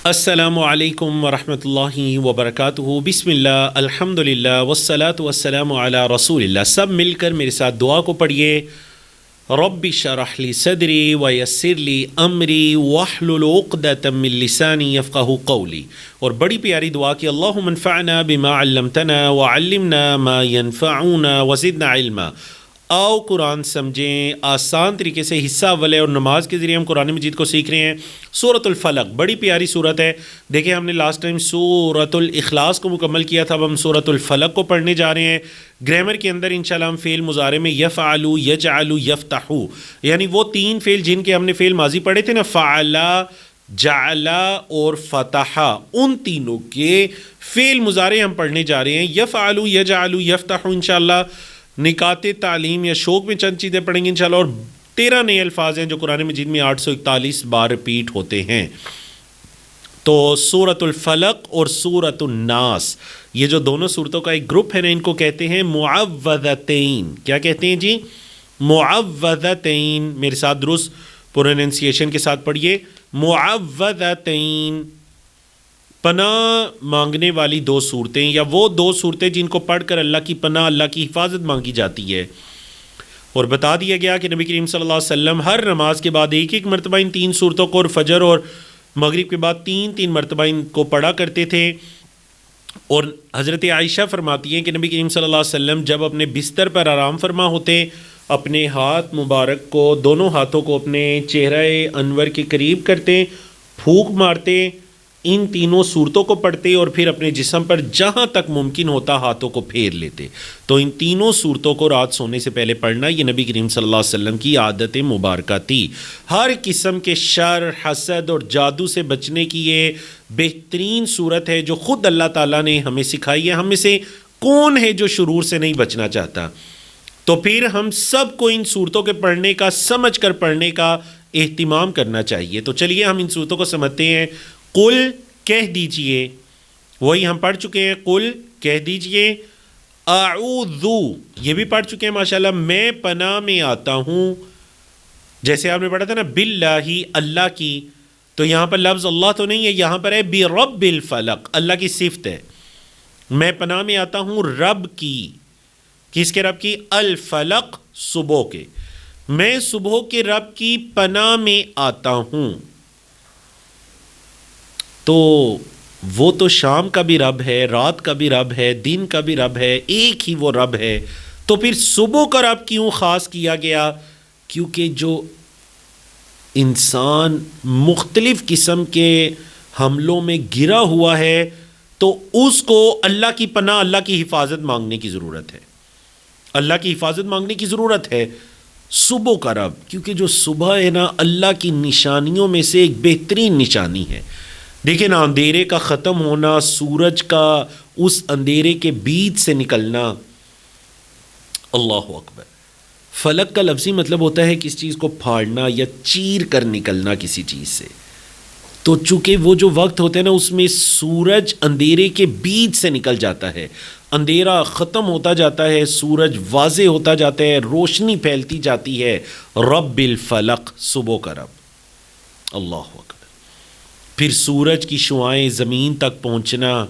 السلام علیکم ورحمۃ اللہ وبرکاتہ۔ بسم اللہ، الحمد للہ، والصلاۃ والسلام علی رسول اللہ۔ سب مل کر میرے ساتھ دعا کو پڑھیے۔ رب اشرح لی صدری ویسر لی امری واحلل عقدۃ من لسانی یفقہوا قولی۔ اور بڑی پیاری دعا کہ اللہم انفعنا بما علمتنا وعلمنا ما ينفعنا وزدنا علما۔ آؤ قرآن سمجھیں، آسان طریقے سے حصہ اول اور نماز کے ذریعے ہم قرآن مجید کو سیکھ رہے ہیں۔ سورۃ الفلق بڑی پیاری سورت ہے۔ دیکھیں ہم نے لاسٹ ٹائم سورۃ الاخلاص کو مکمل کیا تھا، اب ہم سورۃ الفلق کو پڑھنے جا رہے ہیں۔ گرامر کے اندر انشاءاللہ ہم فعل مضارع میں یفعل، یجعل، یفتح، یعنی وہ تین فعل جن کے ہم نے فعل ماضی پڑھے تھے نا، فعل، جعل اور فتح، ان تینوں کے فعل مضارع ہم پڑھنے جا رہے ہیں۔ یفعل، یجعل، یفتح انشاءاللہ نکات تعلیم یا شوق میں چند چیزیں پڑھیں گے انشاءاللہ، اور 13 نئے الفاظ ہیں جو قرآن مجید میں 841 بار ریپیٹ ہوتے ہیں۔ تو سورۃ الفلق اور سورۃ الناس، یہ جو دونوں سورتوں کا ایک گروپ ہے نا، ان کو کہتے ہیں معوذتین۔ کیا کہتے ہیں جی؟ معوذتین۔ میرے ساتھ درست پروننسیشن کے ساتھ پڑھیے، معوذتین، پناہ مانگنے والی دو صورتیں، یا وہ دو صورتیں جن کو پڑھ کر اللہ کی پناہ، اللہ کی حفاظت مانگی جاتی ہے۔ اور بتا دیا گیا کہ نبی کریم صلی اللہ علیہ وسلم ہر نماز کے بعد ایک ایک مرتبہ ان تین صورتوں کو، اور فجر اور مغرب کے بعد تین مرتبہ ان کو پڑھا کرتے تھے۔ اور حضرت عائشہ فرماتی ہیں کہ نبی کریم صلی اللہ علیہ وسلم جب اپنے بستر پر آرام فرما ہوتے، اپنے ہاتھ مبارک کو، دونوں ہاتھوں کو اپنے چہرہ انور کے قریب کرتے، پھونک مارتے، ان تینوں صورتوں کو پڑھتے، اور پھر اپنے جسم پر جہاں تک ممکن ہوتا ہاتھوں کو پھیر لیتے۔ تو ان تینوں صورتوں کو رات سونے سے پہلے پڑھنا یہ نبی کریم صلی اللہ علیہ وسلم کی عادت مبارکہ تھی۔ ہر قسم کے شر، حسد اور جادو سے بچنے کی یہ بہترین صورت ہے جو خود اللہ تعالیٰ نے ہمیں سکھائی ہے۔ ہم میں سے کون ہے جو شرور سے نہیں بچنا چاہتا؟ تو پھر ہم سب کو ان صورتوں کے پڑھنے کا، سمجھ کر پڑھنے کا اہتمام کرنا چاہیے۔ تو چلیے ہم ان صورتوں کو سمجھتے ہیں۔ قل، کہہ دیجئے، وہی ہم پڑھ چکے ہیں، قل کہہ دیجئے، اعوذ یہ بھی پڑھ چکے ہیں ماشاءاللہ، میں پناہ میں آتا ہوں، جیسے آپ نے پڑھا تھا نا باللہ، اللہ کی، تو یہاں پر لفظ اللہ تو نہیں ہے، یہاں پر ہے برب الفلق، اللہ کی صفت ہے۔ میں پناہ میں آتا ہوں رب کی، کس کے رب کی؟ الفلق، صبح کے، میں صبح کے رب کی پناہ میں آتا ہوں۔ تو وہ تو شام کا بھی رب ہے، رات کا بھی رب ہے، دن کا بھی رب ہے، ایک ہی وہ رب ہے۔ تو پھر صبح کا رب کیوں خاص کیا گیا؟ کیونکہ جو انسان مختلف قسم کے حملوں میں گرا ہوا ہے، تو اس کو اللہ کی پناہ، اللہ کی حفاظت مانگنے کی ضرورت ہے، اللہ کی حفاظت مانگنے کی ضرورت ہے۔ صبح کا رب، کیونکہ جو صبح ہے نا، اللہ کی نشانیوں میں سے ایک بہترین نشانی ہے۔ دیکھیں نا، اندھیرے کا ختم ہونا، سورج کا اس اندھیرے کے بیچ سے نکلنا، اللہ اکبر۔ فلک کا لفظی مطلب ہوتا ہے کسی چیز کو پھاڑنا یا چیر کر نکلنا کسی چیز سے۔ تو چونکہ وہ جو وقت ہوتا ہے نا، اس میں سورج اندھیرے کے بیچ سے نکل جاتا ہے، اندھیرا ختم ہوتا جاتا ہے، سورج واضح ہوتا جاتا ہے، روشنی پھیلتی جاتی ہے۔ رب الفلق، صبح کا رب، اللہ اکبر۔ پھر سورج کی شعائیں زمین تک پہنچنا،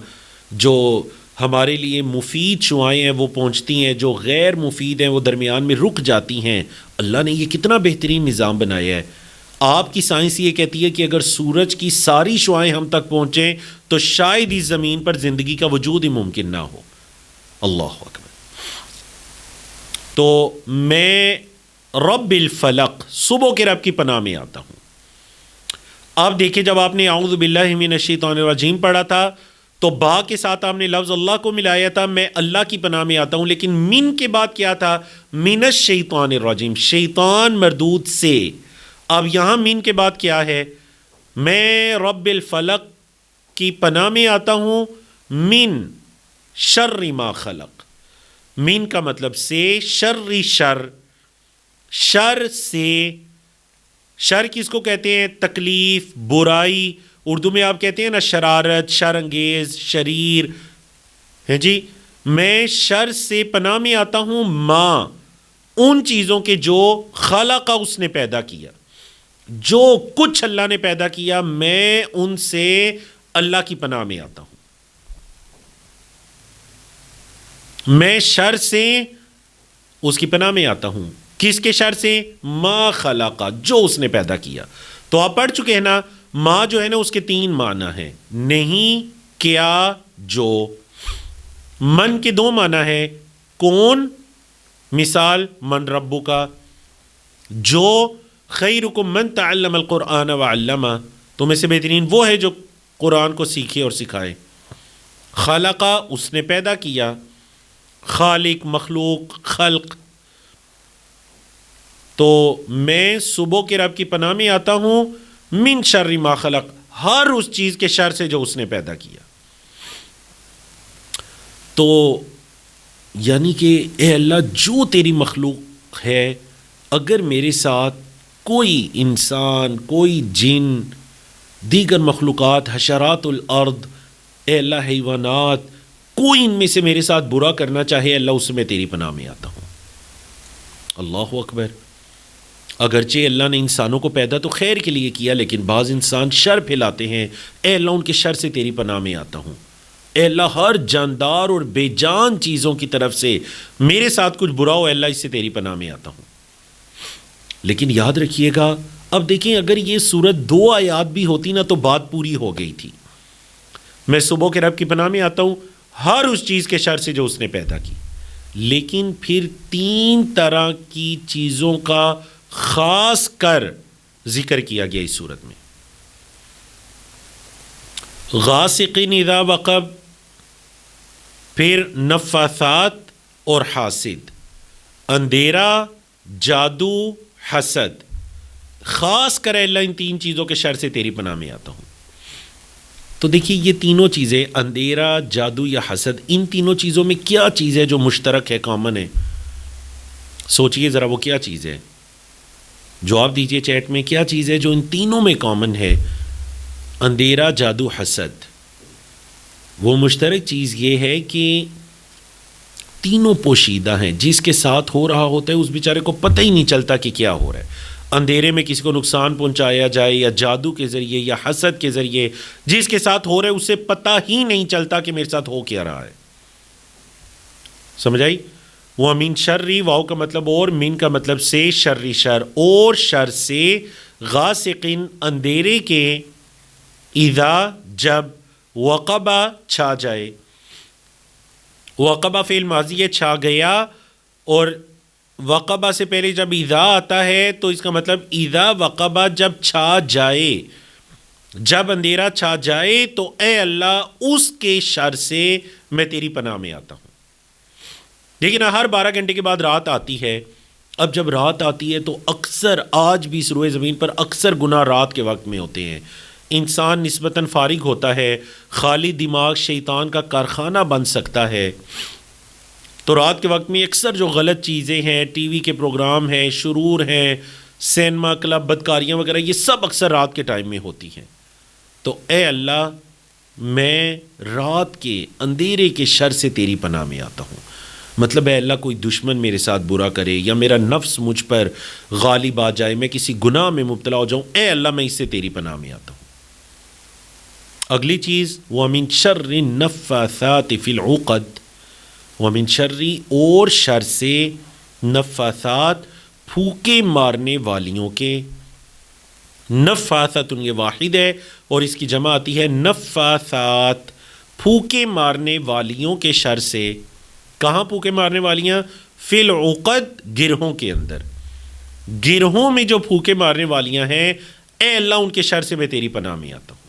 جو ہمارے لیے مفید شعائیں ہیں وہ پہنچتی ہیں، جو غیر مفید ہیں وہ درمیان میں رک جاتی ہیں۔ اللہ نے یہ کتنا بہترین نظام بنایا ہے۔ آپ کی سائنس یہ کہتی ہے کہ اگر سورج کی ساری شعائیں ہم تک پہنچیں تو شاید اس زمین پر زندگی کا وجود ہی ممکن نہ ہو۔ اللہ اکبر۔ تو میں رب الفلق، صبح کے رب کی پناہ میں آتا ہوں۔ آپ دیکھیں، جب آپ نے اعوذ باللہ من الشیطان الرجیم پڑھا تھا تو با کے ساتھ آپ نے لفظ اللہ کو ملایا تھا، میں اللہ کی پناہ میں آتا ہوں، لیکن من کے بعد کیا تھا؟ من الشیطان الرجیم، شیطان مردود سے۔ اب یہاں من کے بعد کیا ہے؟ میں رب الفلق کی پناہ میں آتا ہوں من شر ما خلق۔ من کا مطلب سے، شر، شر سے۔ شر کس کو کہتے ہیں؟ تکلیف، برائی، اردو میں آپ کہتے ہیں نا شرارت، شر انگیز، شریر ہے جی۔ میں شر سے پناہ میں آتا ہوں، ماں، ان چیزوں کے جو خلق اس نے پیدا کیا۔ جو کچھ اللہ نے پیدا کیا میں ان سے اللہ کی پناہ میں آتا ہوں. میں شر سے اس کی پناہ میں آتا ہوں. کس کے شر سے؟ ما خلق، جو اس نے پیدا کیا. تو آپ پڑھ چکے ہیں نا، ما جو ہے نا اس کے 3 معنی ہیں، نہیں، کیا، جو. من کے 2 معنی ہیں، کون، مثال من ربو کا. جو، خیرکم من تعلم القرآن وعلمہ، تم میں سے بہترین وہ ہے جو قرآن کو سیکھے اور سکھائے. خلقہ، اس نے پیدا کیا. خالق، مخلوق، خلق. تو میں صبح کے رب کی پناہ میں آتا ہوں من شر ما خلق، ہر اس چیز کے شر سے جو اس نے پیدا کیا. تو یعنی کہ اے اللہ جو تیری مخلوق ہے، اگر میرے ساتھ کوئی انسان، کوئی جن، دیگر مخلوقات، حشرات الارض، اے اللہ حیوانات، کوئی ان میں سے میرے ساتھ برا کرنا چاہے، اللہ اس میں تیری پناہ میں آتا ہوں. اللہ اکبر. اگرچہ اللہ نے انسانوں کو پیدا تو خیر کے لیے کیا، لیکن بعض انسان شر پھیلاتے ہیں، اے اللہ ان کے شر سے تیری پناہ میں آتا ہوں. اے اللہ ہر جاندار اور بے جان چیزوں کی طرف سے میرے ساتھ کچھ برا ہو، اے اللہ اس سے تیری پناہ میں آتا ہوں. لیکن یاد رکھیے گا، اب دیکھیں اگر یہ سورت 2 آیات بھی ہوتی نا تو بات پوری ہو گئی تھی. میں صبح کے رب کی پناہ میں آتا ہوں ہر اس چیز کے شر سے جو اس نے پیدا کی. لیکن پھر 3 طرح کی چیزوں کا خاص کر ذکر کیا گیا اس صورت میں. غاسق اذا وقب، پھر نفاثات اور حاسد، اندھیرا، جادو، حسد. خاص کر اللہ ان 3 چیزوں کے شر سے تیری پناہ میں آتا ہوں. تو دیکھیے یہ تینوں چیزیں، اندھیرا، جادو یا حسد، ان تینوں چیزوں میں کیا چیز ہے جو مشترک ہے، کامن ہے؟ سوچئے ذرا وہ کیا چیز ہے. جواب دیجئے چیٹ میں، کیا چیز ہے جو ان تینوں میں کامن ہے؟ اندھیرا، جادو، حسد. وہ مشترک چیز یہ ہے کہ تینوں پوشیدہ ہیں. جس کے ساتھ ہو رہا ہوتا ہے اس بیچارے کو پتہ ہی نہیں چلتا کہ کیا ہو رہا ہے. اندھیرے میں کسی کو نقصان پہنچایا جائے یا جادو کے ذریعے یا حسد کے ذریعے، جس کے ساتھ ہو رہا ہے اسے پتہ ہی نہیں چلتا کہ میرے ساتھ ہو کیا رہا ہے. سمجھ آئی؟ وہ من شرری، واو کا مطلب اور، من کا مطلب سے، شرری شر، اور شر سے، غاسقن اندھیرے کے، اذا جب، وقبہ چھا جائے. وقبہ فعل ماضی ہے، چھا گیا، اور وقبہ سے پہلے جب اذا آتا ہے تو اس کا مطلب اذا وقبہ جب چھا جائے، جب اندھیرا چھا جائے تو اے اللہ اس کے شر سے میں تیری پناہ میں آتا ہوں. لیکن ہر 12 گھنٹے کے بعد رات آتی ہے. اب جب رات آتی ہے تو اکثر، آج بھی اس روئے زمین پر اکثر گناہ رات کے وقت میں ہوتے ہیں. انسان نسبتاً فارغ ہوتا ہے، خالی دماغ شیطان کا کارخانہ بن سکتا ہے. تو رات کے وقت میں اکثر جو غلط چیزیں ہیں، ٹی وی کے پروگرام ہیں، شرور ہیں، سینما کلب، بدکاریاں وغیرہ، یہ سب اکثر رات کے ٹائم میں ہوتی ہیں. تو اے اللہ میں رات کے اندھیرے کے شر سے تیری پناہ میں آتا ہوں. مطلب اے اللہ کوئی دشمن میرے ساتھ برا کرے یا میرا نفس مجھ پر غالب آ جائے، میں کسی گناہ میں مبتلا ہو جاؤں، اے اللہ میں اس سے تیری پناہ میں آتا ہوں. اگلی چیز، وَمِن شَرِّ النَّفَّاثَاتِ فِي الْعُقَدِ، وَمِن شَرِّ، اور شر سے، نفاثات، پھوکے مارنے والیوں کے. نفاثتن یہ واحد ہے اور اس کی جمع آتی ہے نفاثات، پھوکے مارنے والیوں کے شر سے. کہاں پھوکے مارنے والیاں؟ فی العقد، گرہوں کے اندر. گرہوں میں جو پھوکے مارنے والیاں ہیں، اے اللہ ان کے شر سے میں تیری پناہ میں آتا ہوں.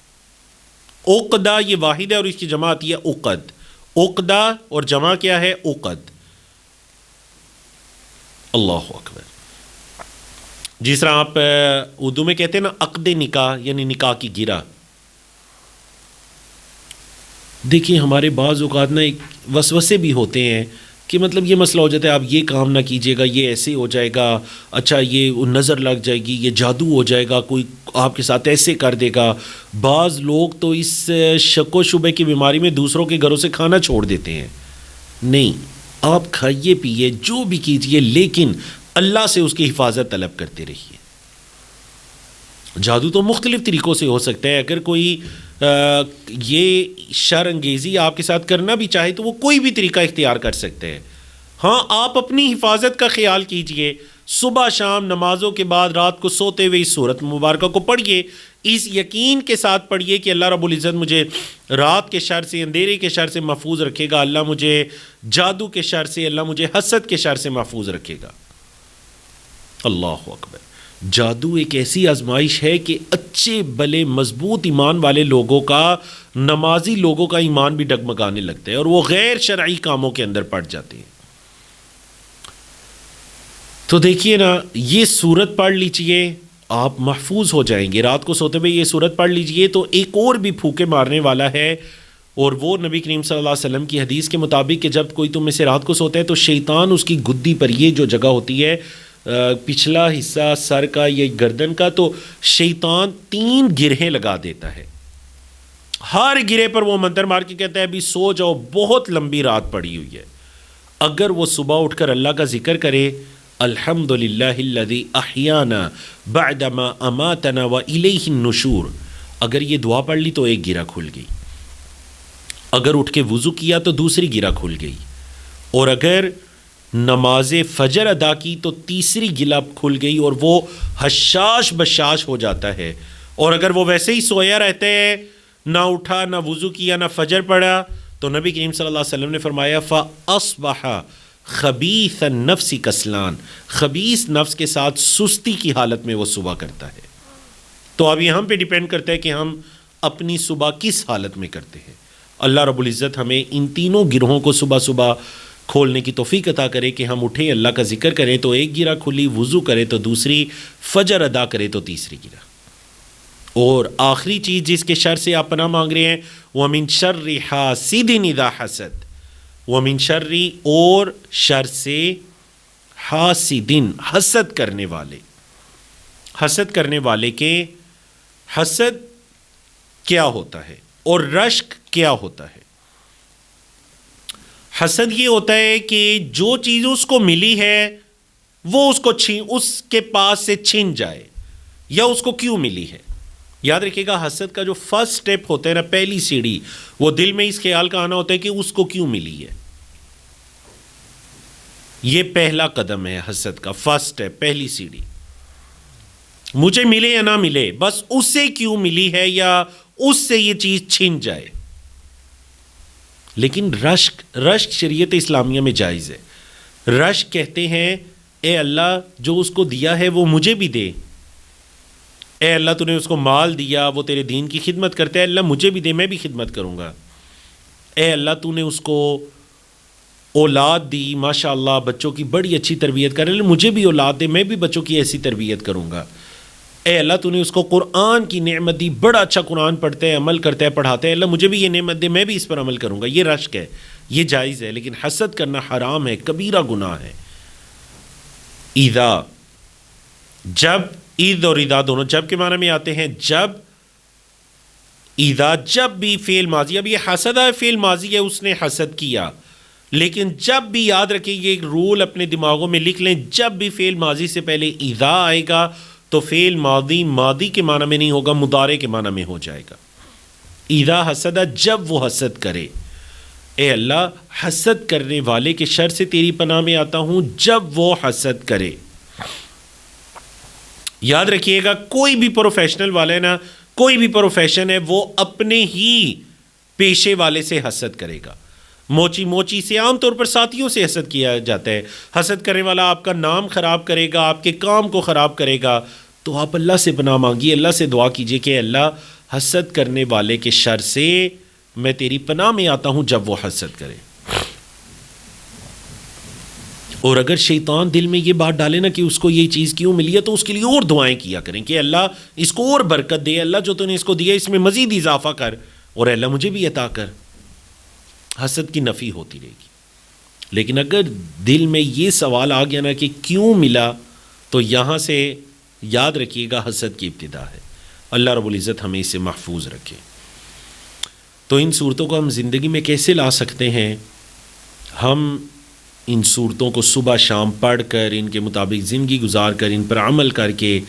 عقدہ یہ واحد ہے اور اس کی جمع آتی ہے عقد. عقدہ اور جمع کیا ہے؟ عقد. اللہ اکبر. جس طرح آپ اردو میں کہتے ہیں نا عقد نکاح، یعنی نکاح کی گرہ. دیکھیں ہمارے بعض اوقات نا ایک وسوسے بھی ہوتے ہیں کہ مطلب یہ مسئلہ ہو جاتا ہے، آپ یہ کام نہ کیجیے گا، یہ ایسے ہو جائے گا، اچھا یہ نظر لگ جائے گی، یہ جادو ہو جائے گا، کوئی آپ کے ساتھ ایسے کر دے گا. بعض لوگ تو اس شک و شبے کی بیماری میں دوسروں کے گھروں سے کھانا چھوڑ دیتے ہیں. نہیں، آپ کھائیے پیئے جو بھی کیجیے، لیکن اللہ سے اس کی حفاظت طلب کرتے رہیے. جادو تو مختلف طریقوں سے ہو سکتا ہے. اگر کوئی یہ شر انگیزی آپ کے ساتھ کرنا بھی چاہے تو وہ کوئی بھی طریقہ اختیار کر سکتے ہیں. ہاں آپ اپنی حفاظت کا خیال کیجئے, صبح شام نمازوں کے بعد رات کو سوتے ہوئے اس سورت مبارکہ کو پڑھیے, اس یقین کے ساتھ پڑھیے کہ اللہ رب العزت مجھے رات کے شر سے, اندھیرے کے شر سے محفوظ رکھے گا, اللہ مجھے جادو کے شر سے, اللہ مجھے حسد کے شر سے محفوظ رکھے گا. اللہ اکبر. جادو ایک ایسی آزمائش ہے کہ اچھے بھلے مضبوط ایمان والے لوگوں کا, نمازی لوگوں کا ایمان بھی ڈگمگانے لگتا ہے اور وہ غیر شرعی کاموں کے اندر پڑ جاتے ہیں. تو دیکھیے نا, یہ سورت پڑھ لیجئے, آپ محفوظ ہو جائیں گے. رات کو سوتے ہوئے یہ سورت پڑھ لیجئے. تو ایک اور بھی پھوکے مارنے والا ہے, اور وہ نبی کریم صلی اللہ علیہ وسلم کی حدیث کے مطابق کہ جب کوئی تم میں سے رات کو سوتا ہے تو شیطان اس کی گدی پر, یہ جو جگہ ہوتی ہے پچھلا حصہ سر کا یا گردن کا, تو شیطان 3 گرہیں لگا دیتا ہے. ہر گرے پر وہ منتر مار کے کہتا ہے ابھی سو جاؤ, بہت لمبی رات پڑی ہوئی ہے. اگر وہ صبح اٹھ کر اللہ کا ذکر کرے, الحمدللہ الذی احیانا بعدما اماتنا والیہ النشور, اگر یہ دعا پڑھ لی تو ایک گرہ کھل گئی. اگر اٹھ کے وضو کیا تو دوسری گرہ کھل گئی. اور اگر نماز فجر ادا کی تو تیسری گرہ کھل گئی اور وہ حشاش بشاش ہو جاتا ہے. اور اگر وہ ویسے ہی سویا رہتا ہے, نہ اٹھا نہ وضو کیا نہ فجر پڑھا, تو نبی کریم صلی اللہ علیہ وسلم نے فرمایا فَأَصْبَحَ خبیث النفس کسلان, خبیث نفس کے ساتھ سستی کی حالت میں وہ صبح کرتا ہے. تو اب یہ ہم پہ ڈیپینڈ کرتا ہے کہ ہم اپنی صبح کس حالت میں کرتے ہیں. اللہ رب العزت ہمیں ان تینوں گروہوں کو صبح صبح کھولنے کی توفیق عطا کرے کہ ہم اٹھیں, اللہ کا ذکر کریں تو ایک گرہ کھلی, وضو کرے تو دوسری, فجر ادا کرے تو تیسری گرہ. اور آخری چیز جس کے شر سے آپ پناہ مانگ رہے ہیں, وَمِن شَرِّ حَاسِدٍ اِذَا حَسَدَ, وَمِن شَرِّ, اور شر سے, حاسدن, حسد کرنے والے. حسد کرنے والے کے حسد کیا ہوتا ہے اور رشک کیا ہوتا ہے. حسد یہ ہوتا ہے کہ جو چیز اس کو ملی ہے وہ اس کے پاس سے چھن جائے, یا اس کو کیوں ملی ہے. یاد رکھیے گا, حسد کا جو فرسٹ سٹیپ ہوتا ہے نا, پہلی سیڑھی, وہ دل میں اس خیال کا آنا ہوتا ہے کہ اس کو کیوں ملی ہے. یہ پہلا قدم ہے حسد کا, فرسٹ سٹیپ, پہلی سیڑھی. مجھے ملے یا نہ ملے, بس اس سے کیوں ملی ہے, یا اس سے یہ چیز چھن جائے. لیکن رشک شریعت اسلامیہ میں جائز ہے. رشک کہتے ہیں اے اللہ جو اس کو دیا ہے وہ مجھے بھی دے. اے اللہ تو نے اس کو مال دیا, وہ تیرے دین کی خدمت کرتا ہے, اللہ مجھے بھی دے, میں بھی خدمت کروں گا. اے اللہ تو نے اس کو اولاد دی, ماشاء اللہ بچوں کی بڑی اچھی تربیت کر رہے, مجھے بھی اولاد دے, میں بھی بچوں کی ایسی تربیت کروں گا. اے اللہ تو نے اس کو قرآن کی نعمت دی, بڑا اچھا قرآن پڑھتا ہے, عمل کرتا ہے, پڑھاتا ہے, اللہ مجھے بھی یہ نعمت دے, میں بھی اس پر عمل کروں گا. یہ رشک ہے, یہ جائز ہے. لیکن حسد کرنا حرام ہے, کبیرہ گناہ ہے. ایذا, جب, عید اور اذا دونوں جب کے معنی میں آتے ہیں. جب, ایذا جب بھی فعل ماضی, اب یہ حسد ہے فعل ماضی ہے, اس نے حسد کیا. لیکن جب بھی یاد رکھیں, یہ ایک رول اپنے دماغوں میں لکھ لیں, جب بھی فعل ماضی سے پہلے ایذا آئے گا تو فعل ماضی کے معنی میں نہیں ہوگا, مضارع کے معنی میں ہو جائے گا. ایذا حسد, جب وہ حسد کرے. اے اللہ حسد کرنے والے کے شر سے تیری پناہ میں آتا ہوں جب وہ حسد کرے. یاد رکھیے گا, کوئی بھی پروفیشنل والا ہے نا, کوئی بھی پروفیشن ہے, وہ اپنے ہی پیشے والے سے حسد کرے گا. موچی سے عام طور پر ساتھیوں سے حسد کیا جاتا ہے. حسد کرنے والا آپ کا نام خراب کرے گا, آپ کے کام کو خراب کرے گا. تو آپ اللہ سے پناہ مانگیے, اللہ سے دعا کیجیے کہ اللہ حسد کرنے والے کے شر سے میں تیری پناہ میں آتا ہوں جب وہ حسد کرے. اور اگر شیطان دل میں یہ بات ڈالے نا کہ اس کو یہ چیز کیوں ملی ہے, تو اس کے لیے اور دعائیں کیا کریں کہ اللہ اس کو اور برکت دے, اللہ جو تو نے اس کو دیا اس میں مزید اضافہ کر, اور اللہ مجھے بھی عطا کر. حسد کی نفی ہوتی رہے گی. لیکن اگر دل میں یہ سوال آ گیا نا کہ کیوں ملا, تو یہاں سے یاد رکھیے گا حسد کی ابتدا ہے. اللہ رب العزت ہمیں اسے محفوظ رکھے. تو ان صورتوں کو ہم زندگی میں کیسے لا سکتے ہیں؟ ہم ان صورتوں کو صبح شام پڑھ کر, ان کے مطابق زندگی گزار کر, ان پر عمل کر کے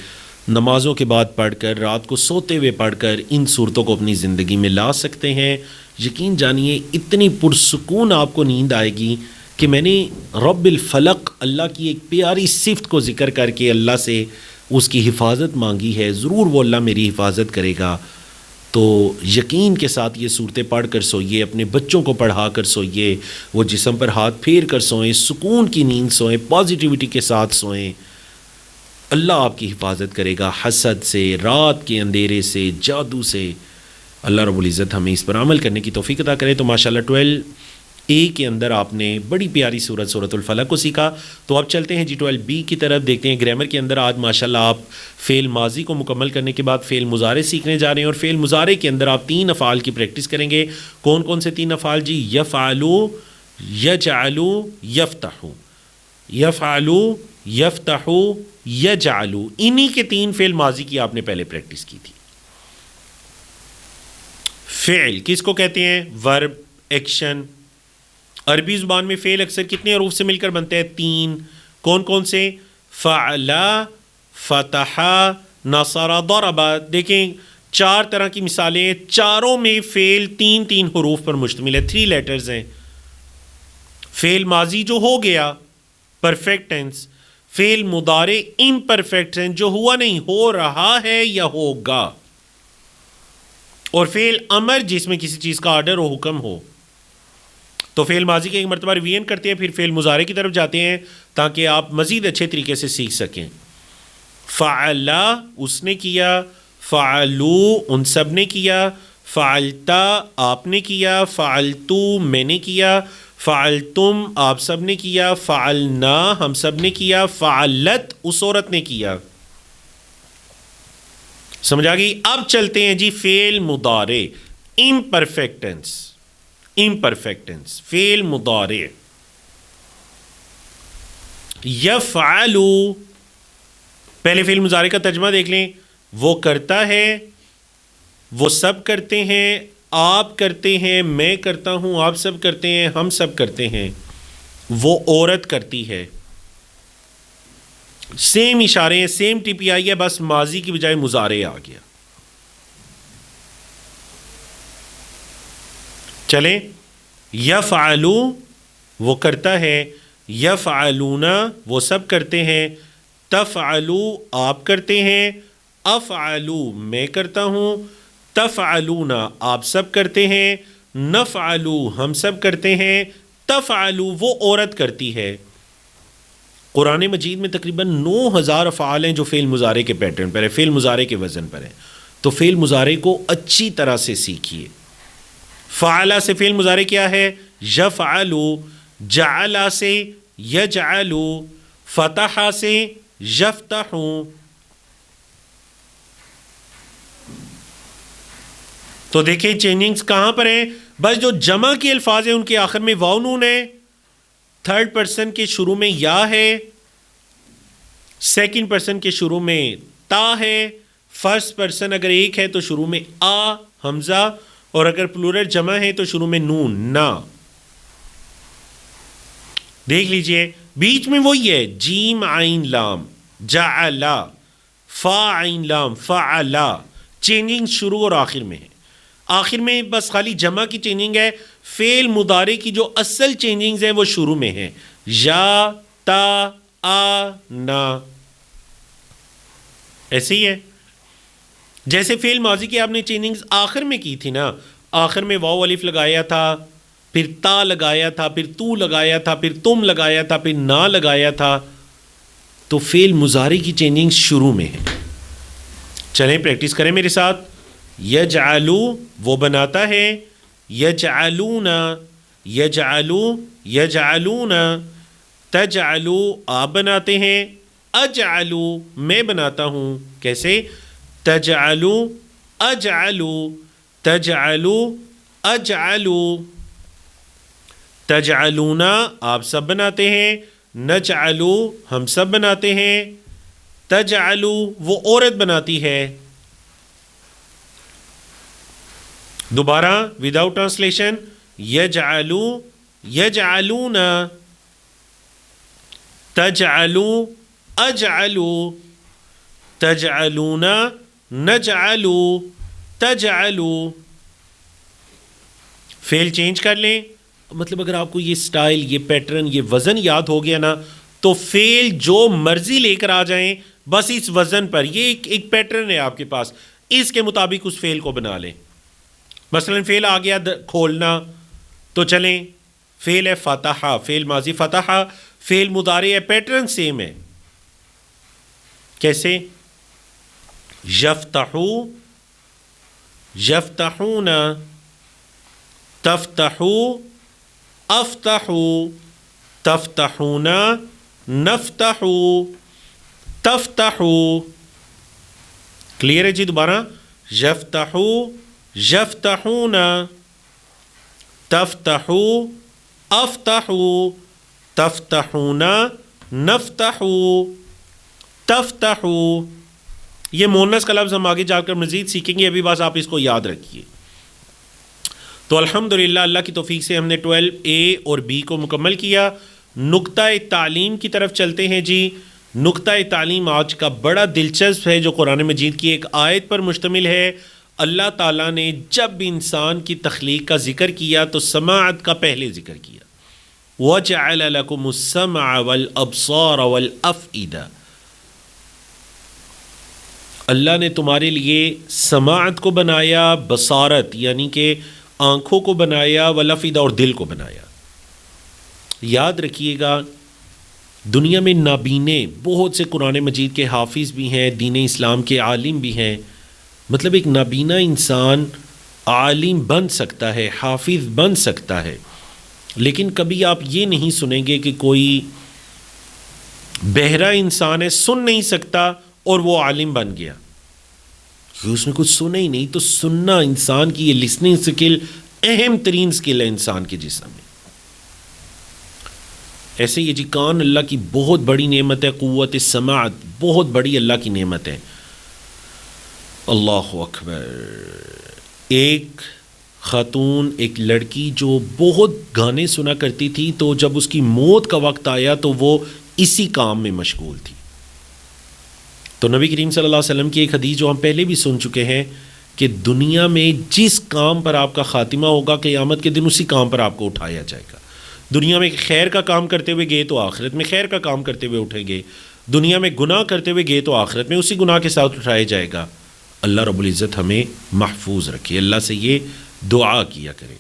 نمازوں کے بعد پڑھ کر، رات کو سوتے ہوئے پڑھ کر ان صورتوں کو اپنی زندگی میں لا سکتے ہیں، یقین جانیے اتنی پرسکون آپ کو نیند آئے گی کہ میں نے رب الفلق اللہ کی ایک پیاری صفت کو ذکر کر کے اللہ سے اس کی حفاظت مانگی ہے، ضرور وہ اللہ میری حفاظت کرے گا۔ تو یقین کے ساتھ یہ صورتیں پڑھ کر سوئیے، اپنے بچوں کو پڑھا کر سوئیے، وہ جسم پر ہاتھ پھیر کر سوئیں، سکون کی نیند سوئیں، پازیٹیوٹی کے ساتھ سوئیں۔ اللہ آپ کی حفاظت کرے گا حسد سے، رات کے اندھیرے سے، جادو سے۔ اللہ رب العزت ہمیں اس پر عمل کرنے کی توفیق عطا کرے۔ تو ماشاءاللہ 12A کے اندر آپ نے بڑی پیاری سورۃ الفلق کو سیکھا۔ تو اب چلتے ہیں 12B کی طرف، دیکھتے ہیں گرامر کے اندر آج ماشاءاللہ آپ فعل ماضی کو مکمل کرنے کے بعد فعل مضارع سیکھنے جا رہے ہیں، اور فعل مضارع کے اندر آپ 3 افعال کی پریکٹس کریں گے۔ کون کون سے 3 افعال جی؟ یفعلو، یجعلو، یفتحو۔ یفعلو، یفتحو، یجعلو، انہی کے 3 فعل ماضی کی آپ نے پہلے پریکٹس کی تھی۔ فعل کس کو کہتے ہیں؟ ورب، ایکشن۔ عربی زبان میں فعل اکثر کتنے حروف سے مل کر بنتے ہیں؟ 3۔ کون کون سے؟ فعلا، فتحا، نصر، ضرب۔ دیکھیں 4 طرح کی مثالیں ہیں، چاروں میں فعل 3 حروف پر مشتمل ہے، 3 لیٹرز ہیں۔ فعل ماضی جو ہو گیا پرفیکٹ ٹینس، فعل مضارع امپرفیکٹ ٹینس جو ہوا نہیں، ہو رہا ہے یا ہوگا، اور فعل امر جس میں کسی چیز کا آرڈر و حکم ہو۔ تو فعل ماضی کے ایک مرتبہ ریویژن کرتے ہیں، پھر فعل مضارع کی طرف جاتے ہیں تاکہ آپ مزید اچھے طریقے سے سیکھ سکیں۔ فعلا اس نے کیا، فعلو ان سب نے کیا، فعلتا آپ نے کیا، فعلتو میں نے کیا، فعلتم آپ سب نے کیا، فعلنا ہم سب نے کیا، فعلت اس عورت نے کیا۔ سمجھ آ گئی؟ اب چلتے ہیں جی فعل مضارع امپرفیکٹ ٹینس۔ امپرفیکٹ ٹینس فعل مضارع یفعلو، پہلے فعل مضارع کا ترجمہ دیکھ لیں۔ وہ کرتا ہے، وہ سب کرتے ہیں، آپ کرتے ہیں، میں کرتا ہوں، آپ سب کرتے ہیں، ہم سب کرتے ہیں، وہ عورت کرتی ہے۔ سیم اشارے ہیں، سیم ٹی پی آئی ہے، بس ماضی کی بجائے مضارع آ گیا۔ چلیں، یفعلو وہ کرتا ہے، یفعلون وہ سب کرتے ہیں، تفعلو آپ کرتے ہیں، افعلو میں کرتا ہوں، تفعلون آپ سب کرتے ہیں، نفعلو ہم سب کرتے ہیں، تفعلو وہ عورت کرتی ہے۔ قرآن مجید میں تقریباً 9000 افعال ہیں جو فعل مضارع کے پیٹرن پر ہے، فعل مضارع کے وزن پر ہے۔ تو فعل مضارع کو اچھی طرح سے سیکھیے۔ فعلا سے فعل مضارع کیا ہے؟ یفعلو، جعلا سے یجعلو، فتحا سے یفتحو۔ تو دیکھیں چینجنگز کہاں پر ہیں؟ بس جو جمع کے الفاظ ہیں ان کے آخر میں واو نون ہے، تھرڈ پرسن کے شروع میں یا ہے، سیکنڈ پرسن کے شروع میں تا ہے، فرسٹ پرسن اگر ایک ہے تو شروع میں آ حمزہ، اور اگر پلورل جمع ہے تو شروع میں نون نا۔ دیکھ لیجئے بیچ میں وہی ہے، جیم عین لام جعلا، فا عین لام فعلا۔ چینجنگ شروع اور آخر میں ہے، آخر میں بس خالی جمع کی چینجنگ ہے۔ فعل مضارع کی جو اصل چینجنگز ہیں وہ شروع میں ہیں، یا، تا، آ، نا، ایسے ہی ہے۔ جیسے فعل ماضی کی آپ نے چینجنگز آخر میں کی تھی نا، آخر میں واو الف لگایا تھا، پھر تا لگایا تھا، پھر تو لگایا تھا، پھر تم لگایا تھا، پھر نا لگایا تھا، تو فعل مضارع کی چینجنگ شروع میں ہے۔ چلیں پریکٹس کریں میرے ساتھ۔ یجعلو وہ بناتا ہے، یجعلون یجعلو یجعلون، تجعلو آپ بناتے ہیں، اجعلو میں بناتا ہوں، کیسے؟ تجعلو اجعلو، تجعلو اجعلو، تجعلون آپ سب بناتے ہیں، نجعلو ہم سب بناتے ہیں، تجعلو وہ عورت بناتی ہے۔ دوبارہ وداؤٹ ٹرانسلیشن، یجعلو یجعلون، تجعلو اجعلو، تجعلون نجعلو تجعلو. فعل چینج کر لیں. مطلب اگر آپ کو یہ سٹائل، یہ پیٹرن، یہ وزن یاد ہو گیا نا تو فعل جو مرضی لے کر آ جائیں بس اس وزن پر. یہ ایک پیٹرن ہے آپ کے پاس، اس کے مطابق اس فعل کو بنا لیں. مثلا فعل آ گیا کھولنا، تو چلیں فعل ہے فتح، فعل ماضی فتح، فعل مضارع ہے، پیٹرن سیم ہے. کیسے؟ یفتحو یفتحون، تفتحو افتحو تفتحون نفتحو تفتحو. کلیئر ہے جی؟ دوبارہ یفتحو یفتحون، تفتحو افتحو تفتحون نفتحو تفتحو. یہ مونس کا لفظ ہم آگے جا کر مزید سیکھیں گے، ابھی بس آپ اس کو یاد رکھیے. تو الحمدللہ اللہ کی توفیق سے ہم نے 12A اور B کو مکمل کیا. نقطہ تعلیم کی طرف چلتے ہیں جی. نقطہ تعلیم آج کا بڑا دلچسپ ہے، جو قرآن مجید کی ایک آیت پر مشتمل ہے. اللہ تعالیٰ نے جب انسان کی تخلیق کا ذکر کیا تو سماعت کا پہلے ذکر کیا. وَجَعَلَ لَكُمُ السَّمْعَ وَالْأَبْصَارَ وَالْأَفْئِدَةَ. اللہ نے تمہارے لیے سماعت کو بنایا، بصارت یعنی کہ آنکھوں کو بنایا، والافئدہ اور دل کو بنایا. یاد رکھیے گا دنیا میں نابینے بہت سے قرآن مجید کے حافظ بھی ہیں، دین اسلام کے عالم بھی ہیں. مطلب ایک نابینا انسان عالم بن سکتا ہے، حافظ بن سکتا ہے، لیکن کبھی آپ یہ نہیں سنیں گے کہ کوئی بہرا انسان ہے، سن نہیں سکتا اور وہ عالم بن گیا. اس نے کچھ سنا ہی نہیں. تو سننا انسان کی یہ لسننگ سکل اہم ترین سکل ہے انسان کے جسم میں. ایسے یہ جی کان اللہ کی بہت بڑی نعمت ہے، قوت سماعت بہت بڑی اللہ کی نعمت ہے. اللہ اکبر. ایک خاتون، ایک لڑکی جو بہت گانے سنا کرتی تھی، تو جب اس کی موت کا وقت آیا تو وہ اسی کام میں مشغول تھی. تو نبی کریم صلی اللہ علیہ وسلم کی ایک حدیث جو ہم پہلے بھی سن چکے ہیں کہ دنیا میں جس کام پر آپ کا خاتمہ ہوگا قیامت کے دن اسی کام پر آپ کو اٹھایا جائے گا. دنیا میں خیر کا کام کرتے ہوئے گئے تو آخرت میں خیر کا کام کرتے ہوئے اٹھیں گے. دنیا میں گناہ کرتے ہوئے گئے تو آخرت میں اسی گناہ کے ساتھ اٹھایا جائے گا. اللہ رب العزت ہمیں محفوظ رکھے. اللہ سے یہ دعا کیا کریں.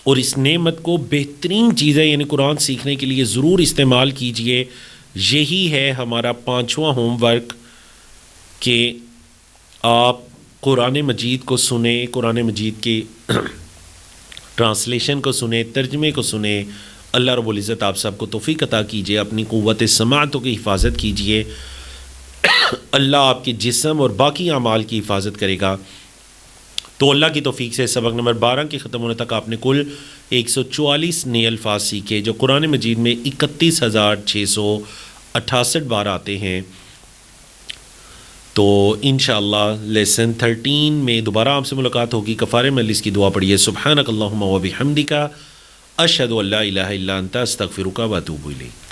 اور اس نعمت کو بہترین چیزیں یعنی قرآن سیکھنے کے لیے ضرور استعمال کیجئے. یہی ہے ہمارا 5واں ہوم ورک کہ آپ قرآن مجید کو سنیں، قرآن مجید کے ٹرانسلیشن کو سنیں، ترجمے کو سنیں. اللہ رب العزت آپ سب کو توفیق عطا کیجئے. اپنی قوت سماعتوں کی حفاظت کیجئے. اللہ آپ کے جسم اور باقی اعمال کی حفاظت کرے گا. تو اللہ کی توفیق سے سبق نمبر 12 کے ختم ہونے تک آپ نے کل 144 نئے الفاظ سیکھے جو قرآن مجید میں 31,668 بار آتے ہیں. تو انشاءاللہ لیسن 13 میں دوبارہ آپ سے ملاقات ہوگی. کفارہ مجلس کی دعا پڑھیے. سبحانک اللہم و بحمدک، اشہد ان لا الہ الا انت، استغفرک و اتوب الیک.